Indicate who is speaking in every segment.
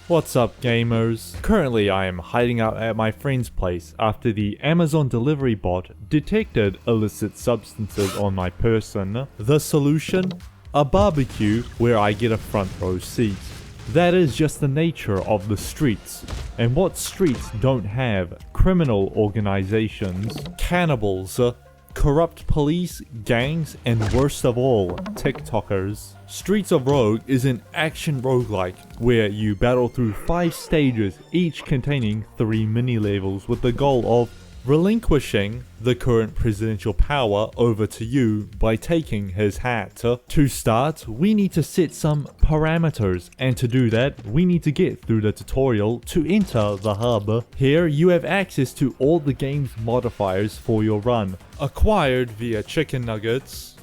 Speaker 1: What's up gamers? Currently I am hiding out at my friend's place after the Amazon delivery bot detected illicit substances on my person. The solution? A barbecue where I get a front row seat. That is just the nature of the streets. And what streets don't have? Criminal organizations, cannibals, corrupt police, gangs, and worst of all, TikTokers. Streets of Rogue is an action roguelike where you battle through 5 stages, each containing 3 mini-levels with the goal of relinquishing the current presidential power over to you by taking his hat. To start, we need to set some parameters, and to do that, we need to get through the tutorial to enter the hub. Here, you have access to all the game's modifiers for your run, acquired via chicken nuggets.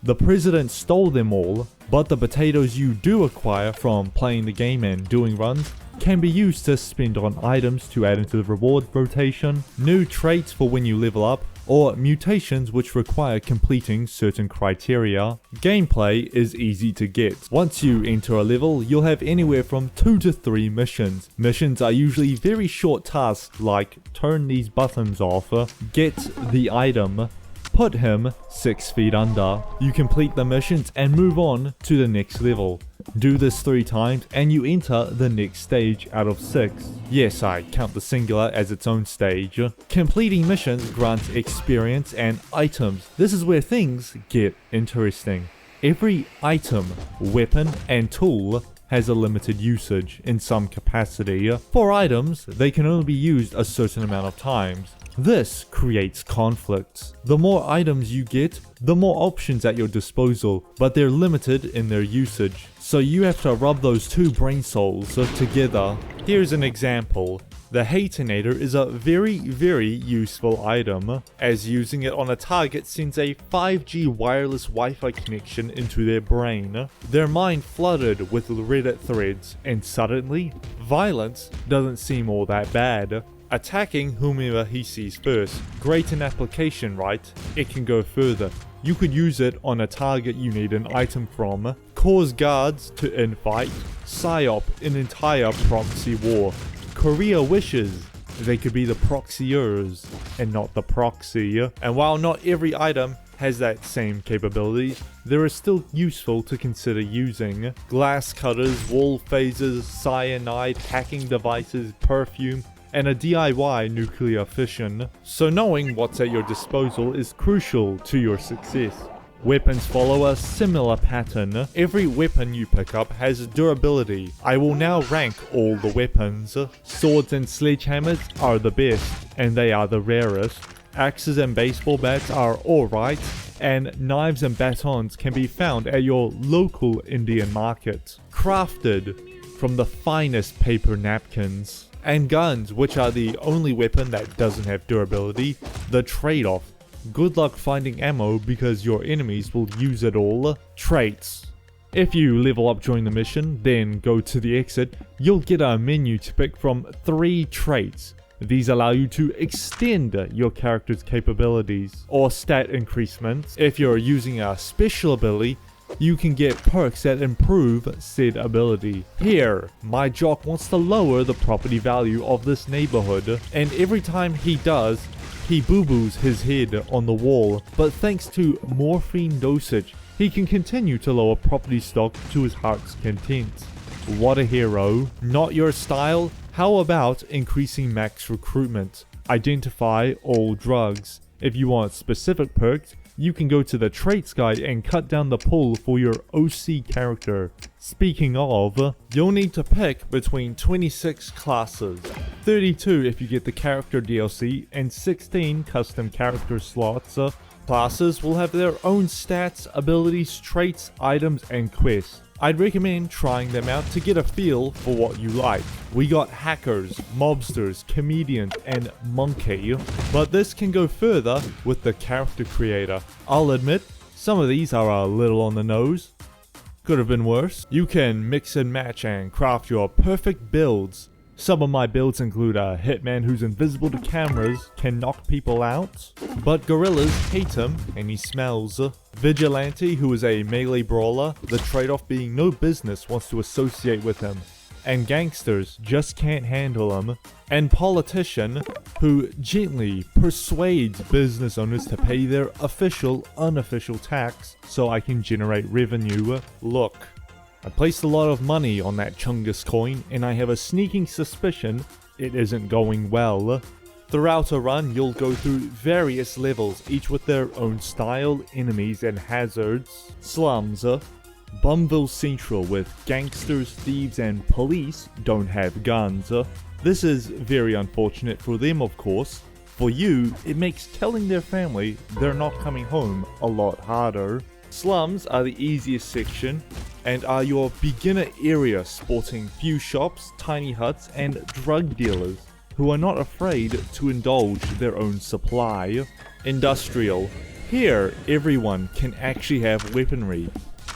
Speaker 1: The president stole them all, but the potatoes you do acquire from playing the game and doing runs can be used to spend on items to add into the reward rotation, new traits for when you level up, or mutations which require completing certain criteria. Gameplay is easy to get. Once you enter a level, you'll have anywhere from 2 to 3 missions. Missions are usually very short tasks like turn these buttons off, get the item, put him 6 feet under. You complete the missions and move on to the next level. Do this 3 times and you enter the next stage out of 6. Yes, I count the singular as its own stage. Completing missions grants experience and items. This is where things get interesting. Every item, weapon, and tool has a limited usage in some capacity. For items, they can only be used a certain amount of times. This creates conflicts. The more items you get, the more options at your disposal, but they're limited in their usage. So you have to rub those 2 brain souls together. Here's an example. The Hatinator is a very useful item, as using it on a target sends a 5G wireless Wi-Fi connection into their brain. Their mind flooded with Reddit threads, and suddenly, violence doesn't seem all that bad. Attacking whomever he sees first. Great in application, right? It can go further. You could use it on a target you need an item from, cause guards to infight, psyop an entire proxy war. Career wishes. They could be the proxiers and not the proxy. And while not every item has that same capability, there is still useful to consider using. Glass cutters, wall phasers, cyanide, hacking devices, perfume, and a DIY nuclear fission. So knowing what's at your disposal is crucial to your success. Weapons follow a similar pattern. Every weapon you pick up has durability. I will now rank all the weapons. Swords and sledgehammers are the best, and they are the rarest. Axes and baseball bats are alright, and knives and batons can be found at your local Indian market. Crafted from the finest paper napkins. And guns, which are the only weapon that doesn't have durability. The trade-off. Good luck finding ammo because your enemies will use it all. Traits. If you level up during the mission, then go to the exit, you'll get a menu to pick from 3 traits. These allow you to extend your character's capabilities or stat increasements. If you're using a special ability, you can get perks that improve said ability. Here, my jock wants to lower the property value of this neighborhood, and every time he does, he boo-boos his head on the wall, but thanks to morphine dosage, he can continue to lower property stock to his heart's content. What a hero. Not your style? How about increasing max recruitment? Identify all drugs. If you want specific perks, you can go to the traits guide and cut down the pool for your OC character. Speaking of, you'll need to pick between 26 classes, 32 if you get the character DLC, and 16 custom character slots. Classes will have their own stats, abilities, traits, items, and quests. I'd recommend trying them out to get a feel for what you like. We got hackers, mobsters, comedians, and monkey, but this can go further with the character creator. I'll admit, some of these are a little on the nose. Could have been worse. You can mix and match and craft your perfect builds. Some of my builds include a hitman who's invisible to cameras, can knock people out, but gorillas hate him and he smells. Vigilante, who is a melee brawler, the trade-off being no business wants to associate with him, and gangsters just can't handle him. And politician, who gently persuades business owners to pay their official, unofficial tax so I can generate revenue. Look, I placed a lot of money on that Chungus coin and I have a sneaking suspicion it isn't going well. Throughout a run, you'll go through various levels, each with their own style, enemies, and hazards. Slums. Bumville Central, with gangsters, thieves, and police don't have guns. This is very unfortunate for them, of course. For you, it makes telling their family they're not coming home a lot harder. Slums are the easiest section and are your beginner area, sporting few shops, tiny huts, and drug dealers who are not afraid to indulge their own supply. Industrial. Here, everyone can actually have weaponry,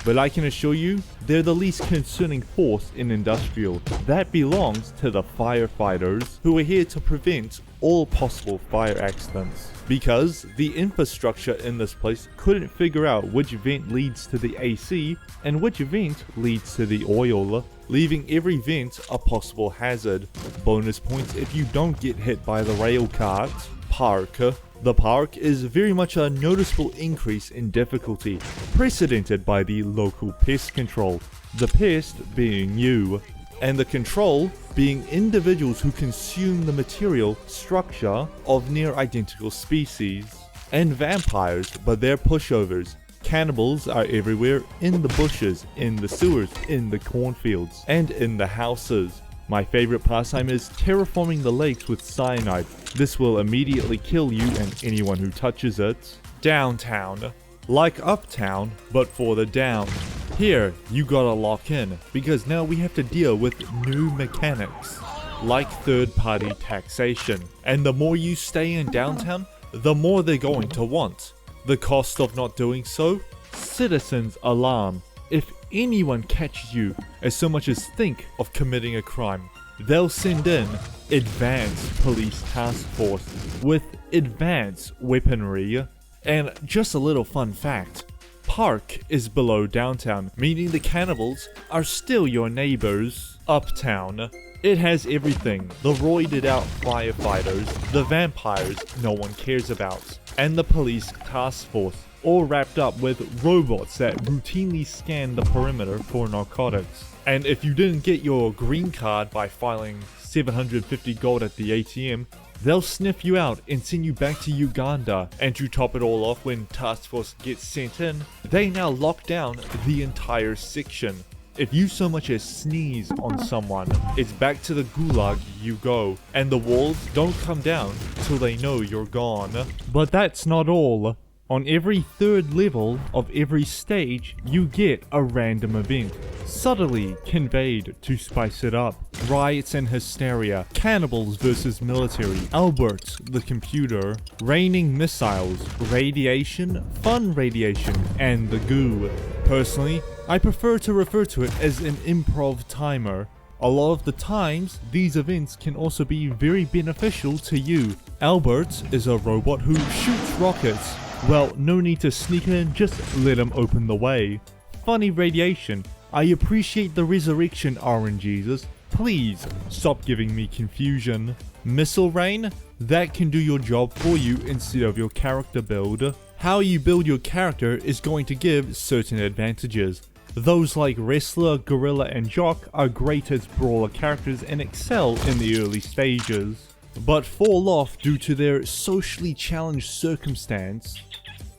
Speaker 1: but I can assure you, they're the least concerning force in Industrial. That belongs to the firefighters, who are here to prevent all possible fire accidents. Because the infrastructure in this place couldn't figure out which vent leads to the AC and which vent leads to the oil, leaving every vent a possible hazard. Bonus points if you don't get hit by the rail cart. Park. The park is very much a noticeable increase in difficulty, precedented by the local pest control, the pest being you, and the control being individuals who consume the material structure of near identical species. And vampires, but they're pushovers. Cannibals are everywhere, in the bushes, in the sewers, in the cornfields, and in the houses. My favorite pastime is terraforming the lakes with cyanide. This will immediately kill you and anyone who touches it. Downtown. Like Uptown, but for the down. Here, you gotta lock in, because now we have to deal with new mechanics, like third-party taxation. And the more you stay in downtown, the more they're going to want. The cost of not doing so? Citizens' alarm. If anyone catches you as so much as think of committing a crime, they'll send in advanced police task force with advanced weaponry. And just a little fun fact, Park is below downtown, meaning the cannibals are still your neighbors. Uptown. It has everything, the roided out firefighters, the vampires no one cares about, and the police task force, all wrapped up with robots that routinely scan the perimeter for narcotics. And if you didn't get your green card by filing 750 gold at the ATM, they'll sniff you out and send you back to Uganda. And to top it all off, when task force gets sent in, they now lock down the entire section. If you so much as sneeze on someone, it's back to the gulag you go, and the walls don't come down till they know you're gone. But that's not all. On every third level of every stage, you get a random event, subtly conveyed to spice it up. Riots and hysteria, cannibals versus military, Albert the computer, raining missiles, radiation, fun radiation, and the goo. Personally, I prefer to refer to it as an improv timer. A lot of the times, these events can also be very beneficial to you. Albert is a robot who shoots rockets. Well, no need to sneak in, just let him open the way. Funny radiation. I appreciate the resurrection, RNGesus. Please, stop giving me confusion. Missile rain? That can do your job for you instead of your character build. How you build your character is going to give certain advantages. Those like Wrestler, Gorilla, and Jock are great as brawler characters and excel in the early stages, but fall off due to their socially challenged circumstance.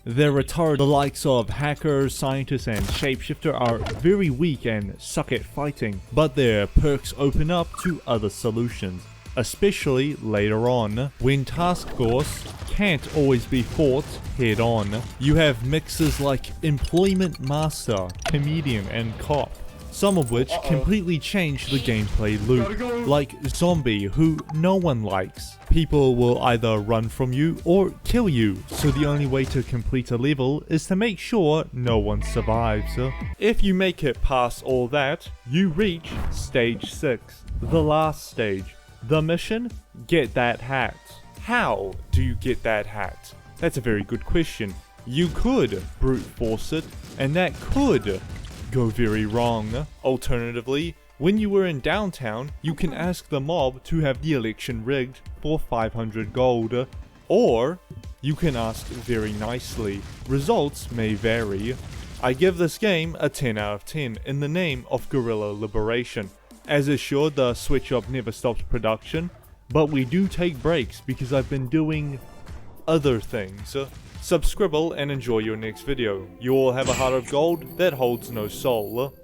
Speaker 1: They're retarded. The likes of Hacker, Scientist, and Shapeshifter are very weak and suck at fighting, but their perks open up to other solutions, especially later on, when task force can't always be fought head on. You have mixes like Employment Master, Comedian, and Cop. some of which completely change the gameplay loop, like Zombie, who no one likes. People will either run from you or kill you, so the only way to complete a level is to make sure no one survives. If you make it past all that, you reach stage 6, the last stage. The mission? Get that hat. How do you get that hat? That's a very good question. You could brute force it, and that could go very wrong. Alternatively, when you were in downtown, you can ask the mob to have the election rigged for 500 gold. Or, you can ask very nicely. Results may vary. I give this game a 10 out of 10 in the name of guerrilla liberation. As assured, the switch up never stops production, but we do take breaks because I've been doing other things. Subscribble and enjoy your next video. You all have a heart of gold that holds no soul.